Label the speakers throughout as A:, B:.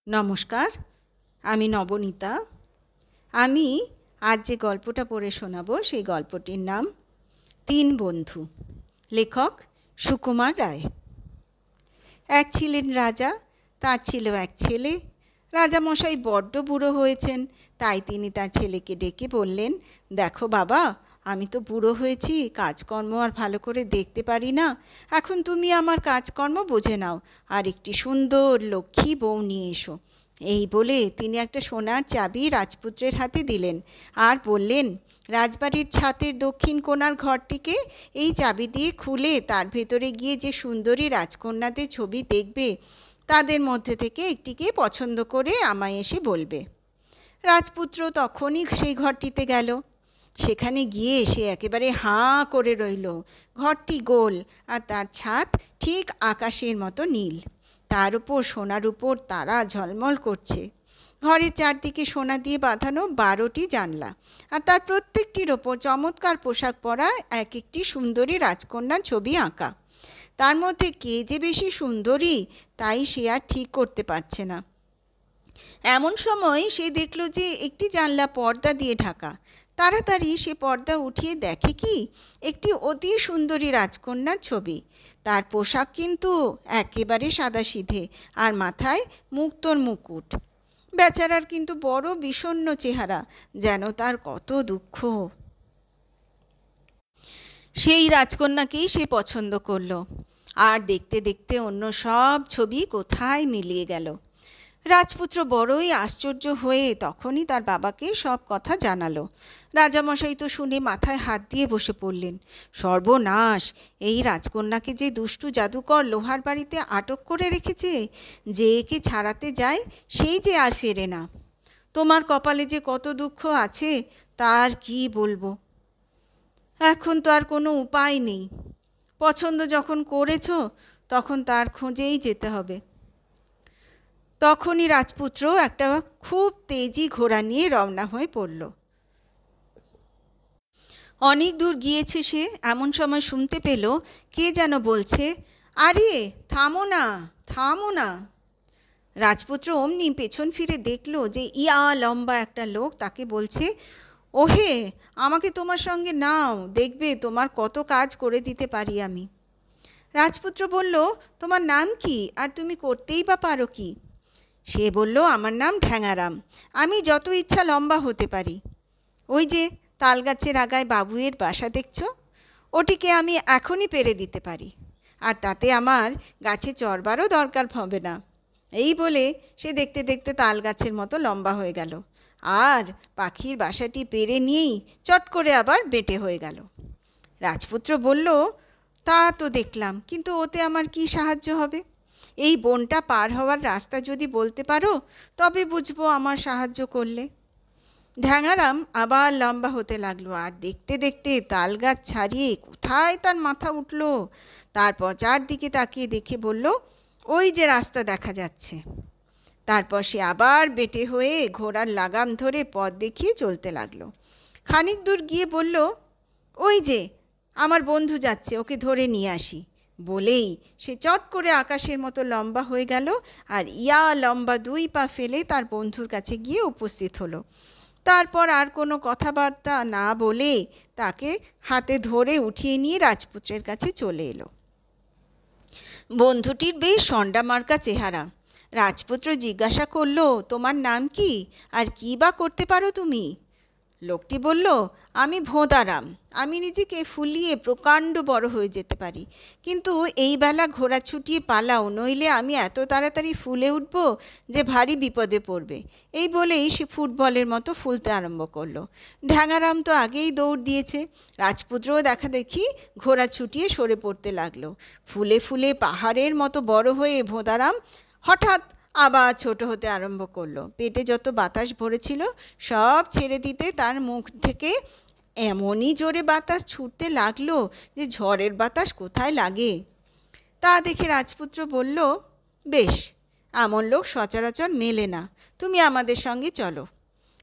A: নমস্কার, আমি নবনীতা। আমি আজ যে গল্পটা পড়ে শোনাবো সেই গল্পটির নাম তিন বন্ধু। লেখক সুকুমার রায়। এক ছিলেন রাজা, তার ছিল এক ছেলে। রাজামশাই বড্ড বুড়ো হয়েছেন, তাই তিনি তার ছেলেকে ডেকে বললেন, দেখো বাবা, আমি তো বুড়ো হয়েছি, কাজকর্ম আর ভালো করে দেখতে পারি না। এখন তুমি আমার কাজকর্ম বুঝে নাও আর একটি সুন্দর লক্ষ্মী বউ নিয়ে এসো। এই বলে তিনি একটা সোনার চাবি রাজপুত্রের হাতে দিলেন আর বললেন, রাজবাড়ির ছাদের দক্ষিণ কোণার ঘরটিকে এই চাবি দিয়ে খুলে তার ভেতরে গিয়ে যে সুন্দরী রাজকন্যাদের ছবি দেখবে, তাদের মধ্যে থেকে একটিকে পছন্দ করে আমায় এসে বলবে। রাজপুত্র তখনই সেই ঘরটিতে গেল। সেখানে গিয়ে সে একেবারে হাঁ করে রইল। ঘরটি গোল আর তার ছাদ ঠিক আকাশের মতো নীল, তার উপর সোনার উপর তারা ঝলমল করছে। ঘরের চারদিকে সোনা দিয়ে বাঁধানো 12টি জানলা, আর তার প্রত্যেকটির ওপর চমৎকার পোশাক পরা এক একটি সুন্দরী রাজকন্যার ছবি আঁকা। তার মধ্যে কে যে বেশি সুন্দরী তাই সে আর ঠিক করতে পারছে না। এমন সময় সে দেখল যে একটি জানলা পর্দা দিয়ে ঢাকা। তাড়াতাড়ি সে পর্দা উঠিয়ে দেখে কি, একটি অতি সুন্দরী রাজকন্যার ছবি। তার পোশাক কিন্তু একেবারে সাদাসিধে, আর মাথায় মুক্তোর মুকুট। বেচারার কিন্তু বড় বিষণ্ণ চেহারা, যেন তার কত দুঃখ। সেই রাজকন্যাকেই সে পছন্দ করলো, আর দেখতে দেখতে অন্য সব ছবি কোথায় মিলিয়ে গেল। রাজপুত্র বড়ই আশ্চর্য হয়ে তখনই তার বাবাকে সব কথা জানালো। রাজামশাই তো শুনে মাথায় হাত দিয়ে বসে পড়লেন। সর্বনাশ! এই রাজকন্যাকে যে দুষ্টু জাদুকর লোহার বাড়িতে আটক করে রেখেছে, যে একে ছাড়াতে যায় সেই যে আর ফেরে না। তোমার কপালে যে কত দুঃখ আছে তার কি বলবো। এখন তো আর কোনো উপায় নেই। পছন্দ যখন করেছো তখন তার খোঁজেই যেতে হবে। তখনই রাজপুত্র একটা খুব তেজি ঘোড়া নিয়ে রওনা হয়ে পড়ল। অনেক দূর গিয়েছে সে, এমন সময় শুনতে পেল কে যেন বলছে, আরে থামো না, থামো না। রাজপুত্র অমনি পেছন ফিরে দেখল যে ইয়া লম্বা একটা লোক তাকে বলছে, ওহে, আমাকে তোমার সঙ্গে নাও, দেখবে তোমার কত কাজ করে দিতে পারি আমি। রাজপুত্র বলল, তোমার নাম কি আর তুমি করতেই বা পারো কি? সে বলল, আমার নাম ঢ্যাঙারাম, আমি যত ইচ্ছা লম্বা হতে পারি। ওই যে তালগাছের আগায় বাবুয়ের বাসা দেখছো, ওটিকে আমি এখনই পেরে দিতে পারি, আর তাতে আমার গাছে চড়বারও দরকার হবে না। এই বলে সে দেখতে দেখতে তাল গাছের মতো লম্বা হয়ে গেল, আর পাখির বাসাটি পেরে নিয়েই চট করে আবার বেঁটে হয়ে গেল। রাজপুত্র বলল, তা তো দেখলাম, কিন্তু ওতে আমার কি সাহায্য হবে? এই বনটা পার হওয়ার রাস্তা যদি বলতে পারো তবে বুঝবো আমার সাহায্য করলে। ঢ্যাঙারাম আবার লম্বা হতে লাগলো, আর দেখতে দেখতে তাল গাছ ছাড়িয়ে কোথায় তার মাথা উঠল। তারপর চারদিকে তাকিয়ে দেখে বলল, ওই যে রাস্তা দেখা যাচ্ছে। তারপর সে আবার বেটে হয়ে ঘোড়ার লাগাম ধরে পথ দেখিয়ে চলতে লাগলো। খানিক দূর গিয়ে বলল, ওই যে আমার বন্ধু যাচ্ছে, ওকে ধরে নিয়ে আসি। বলেই সে চট করে আকাশের মতো লম্বা হয়ে গেল, আর ইয়া লম্বা 2 পা ফেলে তার বন্ধুর কাছে গিয়ে উপস্থিত হলো। তারপর আর কোনো কথাবার্তা না বলে তাকে হাতে ধরে উঠিয়ে নিয়ে রাজপুত্রের কাছে চলে এলো। বন্ধুটির বেশ সন্ডা মার্কা চেহারা। রাজপুত্র জিজ্ঞাসা করলো, তোমার নাম কি আর কী বা করতে পারো তুমি? লোকটি বলল, আমি ভোঁদারাম, আমি নিজেকে ফুলিয়ে প্রকাণ্ড বড় হয়ে যেতে পারি, কিন্তু এই বেলা ঘোড়া ছুটিয়ে পালাও, নইলে আমি এত তাড়াতাড়ি ফুলে উঠব যে ভারী বিপদে পড়বে। এই বলেই সে ফুটবলের মতো ফুলতে আরম্ভ করলো। ঢ্যাঙারাম তো আগেই দৌড় দিয়েছে। রাজপুত্রও দেখা দেখি ঘোড়া ছুটিয়ে সরে পড়তে লাগলো। ফুলে ফুলে পাহাড়ের মতো বড় হয়ে ভোঁদারাম হঠাৎ আবার ছোট হতে আরম্ভ করলো। পেটে যত বাতাস ভরেছিল সব ছেড়ে দিতে তার মুখ থেকে এমনই জোরে বাতাস ছুটতে লাগলো যে ঝড়ের বাতাস কোথায় লাগে। তা দেখে রাজপুত্র বলল, বেশ, এমন লোক সচরাচর মেলে না, তুমি আমাদের সঙ্গে চলো।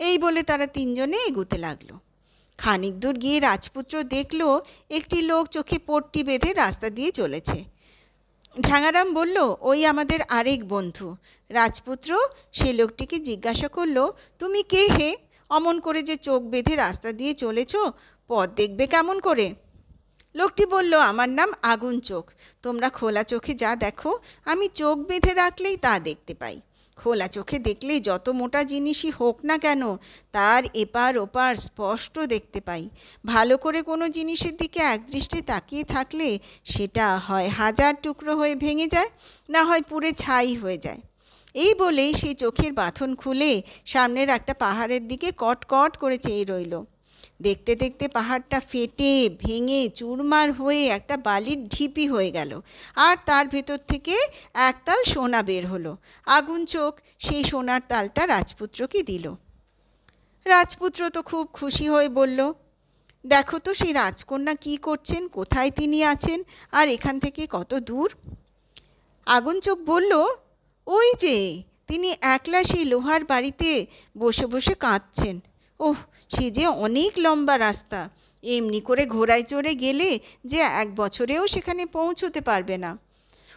A: এই বলে তারা তিনজনে এগুতে লাগলো। খানিক দূর গিয়ে রাজপুত্র দেখল একটি লোক চোখে পট্টি বেঁধে রাস্তা দিয়ে চলেছে। ঢ্যাঙারাম বলল, ওই আমাদের আরেক বন্ধু। রাজপুত্র সে লোকটিকে জিজ্ঞাসা করল, তুমি কে হে? অমন করে যে চোখ বেঁধে রাস্তা দিয়ে চলেছ, পথ দেখবে কেমন করে? লোকটি বলল, আমার নাম আগুন চোখ। তোমরা খোলা চোখে যা দেখো, আমি চোখ বেঁধে রাখলেই তা দেখতে পাই। খোলা চোখে দেখলে যত মোটা জিনিসই হোক না কেন, তার এপার ওপার স্পষ্ট দেখতে পাই। ভালো করে কোনো জিনিসের দিকে একদৃষ্টে তাকিয়ে থাকলে সেটা হয় হাজার টুকরো হয়ে ভেঙে যায়, না হয় পুড়ে ছাই হয়ে যায়। এই বলেই সেই চোখের বাঁধন খুলে সামনের একটা পাহাড়ের দিকে কটকট করে চেয়ে রইল। দেখতে দেখতে পাহাড়টা ফেটে ভেঙে চুরমার হয়ে একটা বালির ঢিপি হয়ে গেল, আর তার ভেতর থেকে একতাল সোনা বের হলো। আগুন চোখ সেই সোনার তালটা রাজপুত্রকে দিল। রাজপুত্র তো খুব খুশি হয়ে বলল, দেখো তো সেই রাজকন্যা কি করছেন, কোথায় তিনি আছেন, আর এখান থেকে কত দূর? আগুন চোখ বলল, ওই যে তিনি একলা সেই লোহার বাড়িতে বসে বসে কাঁদছেন। ওহ, সে যে অনেক লম্বা রাস্তা, এমনি করে ঘোড়ায় চড়ে গেলে যে 1 বছরেও সেখানে পৌঁছতে পারবে না।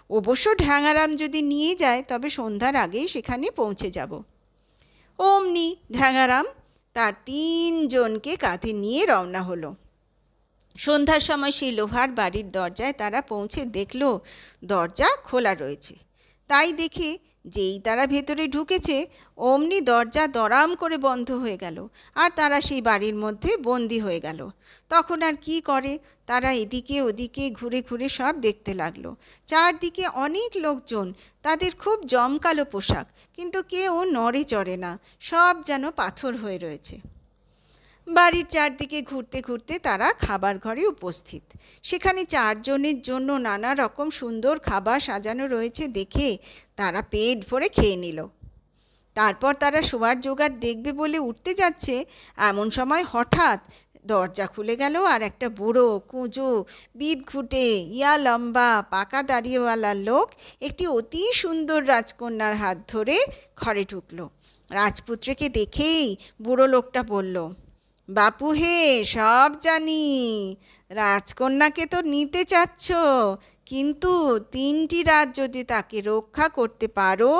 A: অবশ্য ঢ্যাঙারাম যদি নিয়ে যায় তবে সন্ধ্যার আগেই সেখানে পৌঁছে যাব। অমনি ঢ্যাঙারাম তার 3জনকে কাঁধে নিয়ে রওনা হলো। সন্ধ্যার সময় সেই লোহার বাড়ির দরজায় তারা পৌঁছে দেখল দরজা খোলা রয়েছে। তাই দেখে যেই তারা ভেতরে ঢুকেছে, অমনি দরজা দরাম করে বন্ধ হয়ে গেল, আর তারা সেই বাড়ির মধ্যে বন্দি হয়ে গেল। তখন আর কি করে, তারা এদিকে ওদিকে ঘুরে ঘুরে সব দেখতে লাগলো। চারদিকে অনেক লোকজন, তাদের খুব জমকালো পোশাক, কিন্তু কেউ নড়ে চড়ে না, সব যেন পাথর হয়ে রয়েছে। বাড়ির চারদিকে ঘুরতে ঘুরতে তারা খাবার ঘরে উপস্থিত। সেখানে 4জনের জন্য নানা রকম সুন্দর খাবার সাজানো রয়েছে দেখে তারা পেট ভরে খেয়ে নিল। তারপর তারা শোয়ার জোগাড় দেখবে বলে উঠতে যাচ্ছে, এমন সময় হঠাৎ দরজা খুলে গেল, আর একটা বুড়ো কুঁজো বিদঘুটে ইয়া লম্বা পাকা দাড়িওয়ালা লোক একটি অতি সুন্দর রাজকন্যার হাত ধরে ঘরে ঢুকলো। রাজপুত্রকে দেখেই বুড়ো লোকটা বলল, বাপু হে, সব জানি, রাজকন্যাকে তো নিতে চাচ্ছ, কিন্তু 3টি রাত যদি তাকে রক্ষা করতে পারো,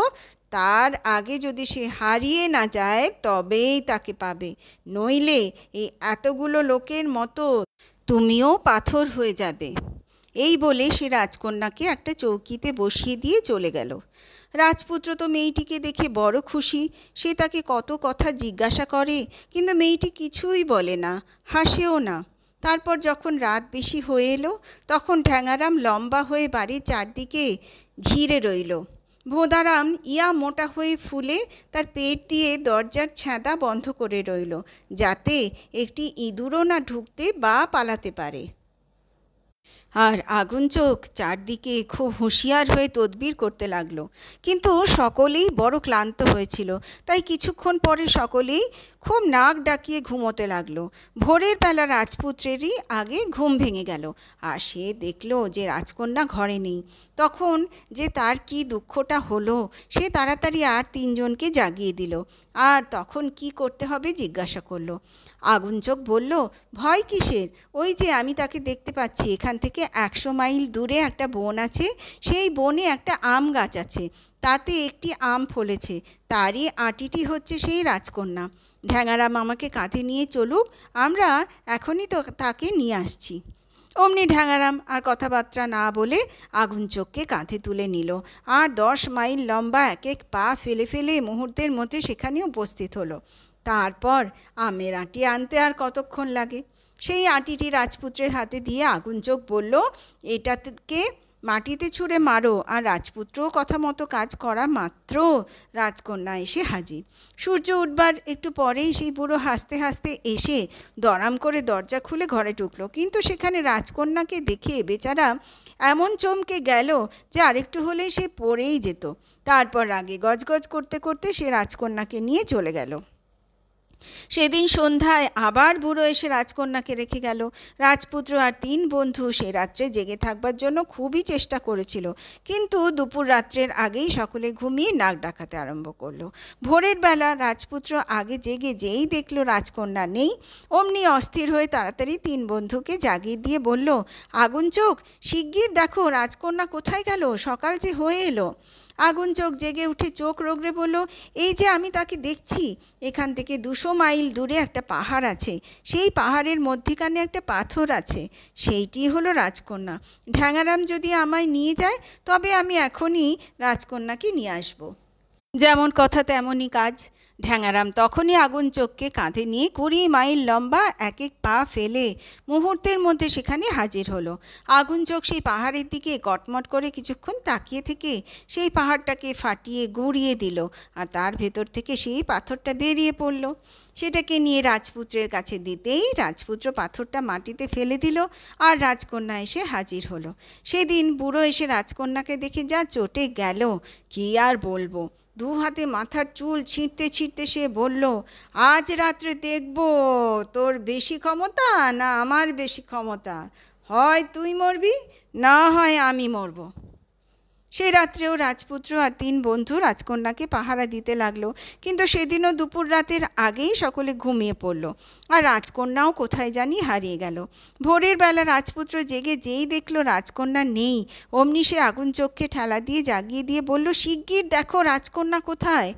A: তার আগে যদি সে হারিয়ে না যায় তবেই তাকে পাবে, নইলে এই এতগুলো লোকের মতো তুমিও পাথর হয়ে যাবে। এই বলে সে রাজকন্যাকে একটা চৌকিতে বসিয়ে দিয়ে চলে গেল। রাজপুত্র তো মেয়েটিকে দেখে বড় খুশি। সে তাকে কত কথা জিজ্ঞাসা করে, কিন্তু মেয়েটি কিছুই বলে না, হাসেও না। তারপর যখন রাত বেশি হয়ে এলো, তখন ঢ্যাঙারাম লম্বা হয়ে বাড়ির চারদিকে ঘিরে রইল। ভোঁদারাম ইয়া মোটা হয়ে ফুলে তার পেট দিয়ে দরজার ছ্যাদা বন্ধ করে রইল, যাতে একটি ইঁদুরও না ঢুকতে বা পালাতে পারে। আর আগুন চোখ চারদিকে খুব হুঁশিয়ার হয়ে তদবির করতে লাগলো, কিন্তু সকলেই বড় ক্লান্ত হয়েছিল। তাই কিছুক্ষণ পরে সকলেই খুব নাক ডাকিয়ে ঘুমোতে লাগলো। ভোরের বেলা রাজপুত্রেরই আগে ঘুম ভেঙে গেল, আর সে দেখলো যে রাজকন্যা ঘরে নেই। তখন যে তার কি দুঃখটা হলো, সে তাড়াতাড়ি আর 3জনকে জাগিয়ে দিল, আর তখন কি করতে হবে জিজ্ঞাসা করলো। আগুন চোখ বলল, ভয় কিসের, ওই যে আমি তাকে দেখতে পাচ্ছি, এখান থেকে 100 মাইল দূরে একটা বন আছে, সেই বনে একটা আম গাছ আছে, তাতে একটি আম ফলেছে, তারই আঁটিটি হচ্ছে সেই রাজকন্যা। ঢ্যাঙারাম আমাকে কাঁধে নিয়ে চলুক, আমরা এখনই তো তাকে নিয়ে আসছি। অমনি ঢ্যাঙারাম আর কথাবার্তা না বলে আগুন চোখকে কাঁধে তুলে নিল, আর 10 মাইল লম্বা এক এক পা ফেলে ফেলে মুহূর্তের মধ্যে সেখানে উপস্থিত হলো। তারপর আমের আঁটি আনতে আর কতক্ষণ লাগে। সেই আঁটিটি রাজপুত্রের হাতে দিয়ে আগুন চোখ বলল, এটাকে মাটিতে ছুঁড়ে মারো। আর রাজপুত্রও কথা মতো কাজ করা মাত্র রাজকন্যা এসে হাজির। সূর্য উঠবার একটু পরেই সেই বুড়ো হাসতে হাসতে এসে দরাম করে দরজা খুলে ঘরে ঢুকলো, কিন্তু সেখানে রাজকন্যাকে দেখে বেচারা এমন চমকে গেল যে আরেকটু হলেই সে পড়েই যেত। তারপর রাগে গজগজ করতে করতে সে রাজকন্যাকে নিয়ে চলে গেল। সেদিন সন্ধ্যায় আবার বুড়ো এসে রাজকন্যাকে রেখে গেল। রাজপুত্র আর 3 বন্ধু সে রাত্রে জেগে থাকবার জন্য খুবই চেষ্টা করেছিল, কিন্তু দুপুর রাত্রের আগেই সকলে ঘুমিয়ে নাক ডাকাতে আরম্ভ করলো। ভোরের বেলা রাজপুত্র আগে জেগে যেই দেখলো রাজকন্যা নেই, অমনি অস্থির হয়ে তাড়াতাড়ি 3 বন্ধুকে জাগিয়ে দিয়ে বলল, আগুন চোখ, শিগগির দেখো রাজকন্যা কোথায় গেল, সকাল যে হয়ে এলো। আগুন চোখ জেগে উঠে চোখ রগড়ে বলল, এই যে আমি তাকে দেখছি, এখান থেকে 200 মাইল দূরে একটা পাহাড় আছে, সেই পাহাড়ের মধ্যিখানে একটা পাথর আছে, সেইটি হলো রাজকন্যা। ঢ্যাঙারাম যদি আমায় নিয়ে যায় তবে আমি এখনই রাজকন্যাকে নিয়ে আসব। যেমন কথা তেমনই কাজ। ঢ্যাঙারাম তখনই আগুন চোখকে কাঁধে নিয়ে 20 মাইল লম্বা এক এক পা ফেলে মুহূর্তের মধ্যে সেখানে হাজির হলো। আগুন চোখ সেই পাহাড়ের দিকে কটমট করে কিছুক্ষণ তাকিয়ে থেকে সেই পাহাড়টাকে ফাটিয়ে গুঁড়িয়ে দিল, আর তার ভেতর থেকে সেই পাথরটা বেরিয়ে পড়ল। সেটাকে নিয়ে রাজপুত্রের কাছে দিতেই রাজপুত্র পাথরটা মাটিতে ফেলে দিল, আর রাজকন্যা এসে হাজির হলো। সেদিন বুড়ো এসে রাজকন্যাকে দেখে যা চটে গেল, কি আর বলবো। 2 হাতে মাথার চুল ছিঁড়তে ছিঁড়তে সে বলল, আজ রাত্রে দেখব তোর বেশি ক্ষমতা না আমার বেশি ক্ষমতা, হয় তুই মরবি না হয় আমি মরব। সেই রাত্রেও রাজপুত্র আর 3 বন্ধু রাজকন্যাকে পাহারা দিতে লাগলো, কিন্তু সেদিনও দুপুর রাতের আগেই সকলে ঘুমিয়ে পড়ল, আর রাজকন্যাও কোথায় জানি হারিয়ে গেল। ভোরের বেলা রাজপুত্র জেগে যেই দেখলো রাজকন্যা নেই, অমনি সে আগুন চোখকে ঠেলা দিয়ে জাগিয়ে দিয়ে বলল, শিগগির দেখো রাজকন্যা কোথায়।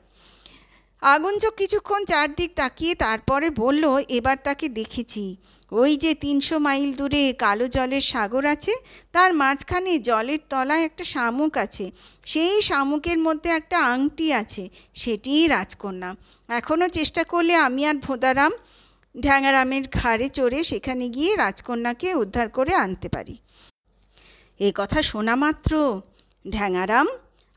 A: আগুন চোখ কিছুক্ষণ চারদিক তাকিয়ে তারপরে বলল, এবার তাকে দেখেছি। ওই যে 300 মাইল দূরে কালো জলের সাগর আছে, তার মাঝখানে জলের তলায় একটা শামুক আছে, সেই শামুকের মধ্যে একটা আংটি আছে, সেটিই রাজকন্যা। এখনও চেষ্টা করলে আমি আর ভোদারাম ঢ্যাঙারামের ঘাড়ে চড়ে সেখানে গিয়ে রাজকন্যাকে উদ্ধার করে আনতে পারি। এই কথা শোনা মাত্র ঢ্যাঙারাম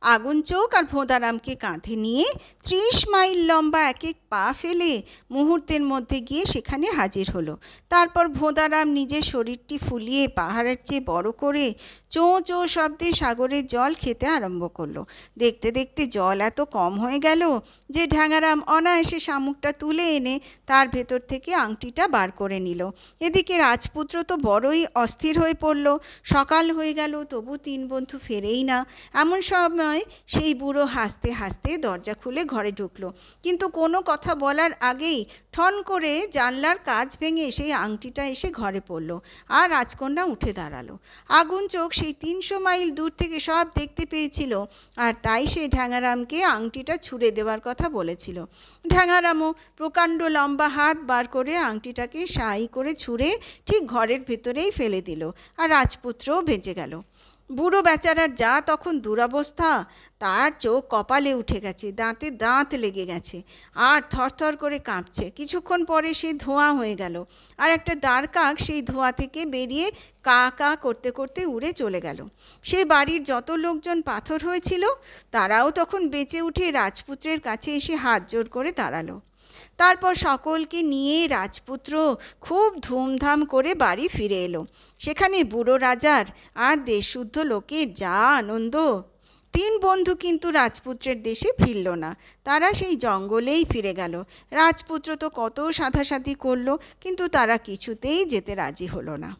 A: আগুন চোখ আর ভোদারামকে কাঁধে নিয়ে 30 মাইল লম্বা এক এক পা ফেলে মুহূর্তের মধ্যে গিয়ে সেখানে হাজির হলো। তারপর ভোদারাম নিজের শরীরটি ফুলিয়ে পাহাড়ের চেয়ে বড় করে চোঁ চোঁ শব্দে সাগরের জল খেতে আরম্ভ করলো। দেখতে দেখতে জল এত কম হয়ে গেল যে ঢ্যাঙারাম অনায়াসে শামুকটা তুলে এনে তার ভেতর থেকে আংটিটা বার করে নিল। এদিকে রাজপুত্র তো বড়ই অস্থির হয়ে পড়ল। সকাল হয়ে গেল, তবু 3 বন্ধু ফেরেই না। এমন সময় সেই বুড়ো হাসতে হাসতে দরজা খুলে ঘরে ঢুকলো, কিন্তু কোনো কথা বলার আগেই ঠন করে জানলার কাঁচ ভেঙে সেই আংটিটা এসে ঘরে পড়ল, আর রাজকন্যা উঠে দাঁড়ালো। আগুন চোখ সেই 300 মাইল দূর থেকে সব দেখতে পেয়েছিল, আর তাই সে ঢ্যাঙারামকে আংটিটা ছুঁড়ে দেওয়ার কথা বলেছিল। ঢ্যাঙারামও প্রকাণ্ড লম্বা হাত বার করে আংটিটাকে সাই করে ছুঁড়ে ঠিক ঘরের ভেতরেই ফেলে দিল, আর রাজপুত্রও বেঁচে গেল। বুড়ো বেচারার যা তখন দুরবস্থা, তার চোখ কপালে উঠে গেছে, দাঁতে দাঁত লেগে গেছে, আর থরথর করে কাঁপছে। কিছুক্ষণ পরে সে ধোঁয়া হয়ে গেল, আর একটা দাঁড়কাক সেই ধোঁয়া থেকে বেরিয়ে কা কা করতে করতে উড়ে চলে গেল। সে বাড়ির যত লোকজন পাথর হয়েছিল তারাও তখন বেঁচে উঠে রাজপুত্রের কাছে এসে হাত জোড় করে দাঁড়ালো। তারপর সকলকে নিয়ে রাজপুত্র খুব ধুমধাম করে বাড়ি ফিরে এলো। সেখানে বুড়ো রাজার আর দেশশুদ্ধ লোকের যা আনন্দ। 3 বন্ধু কিন্তু রাজপুত্রের দেশে ফিরল না, তারা সেই জঙ্গলেই ফিরে গেল। রাজপুত্র তো কত সাধাসাধি করলো, কিন্তু তারা কিছুতেই যেতে রাজি হলো না।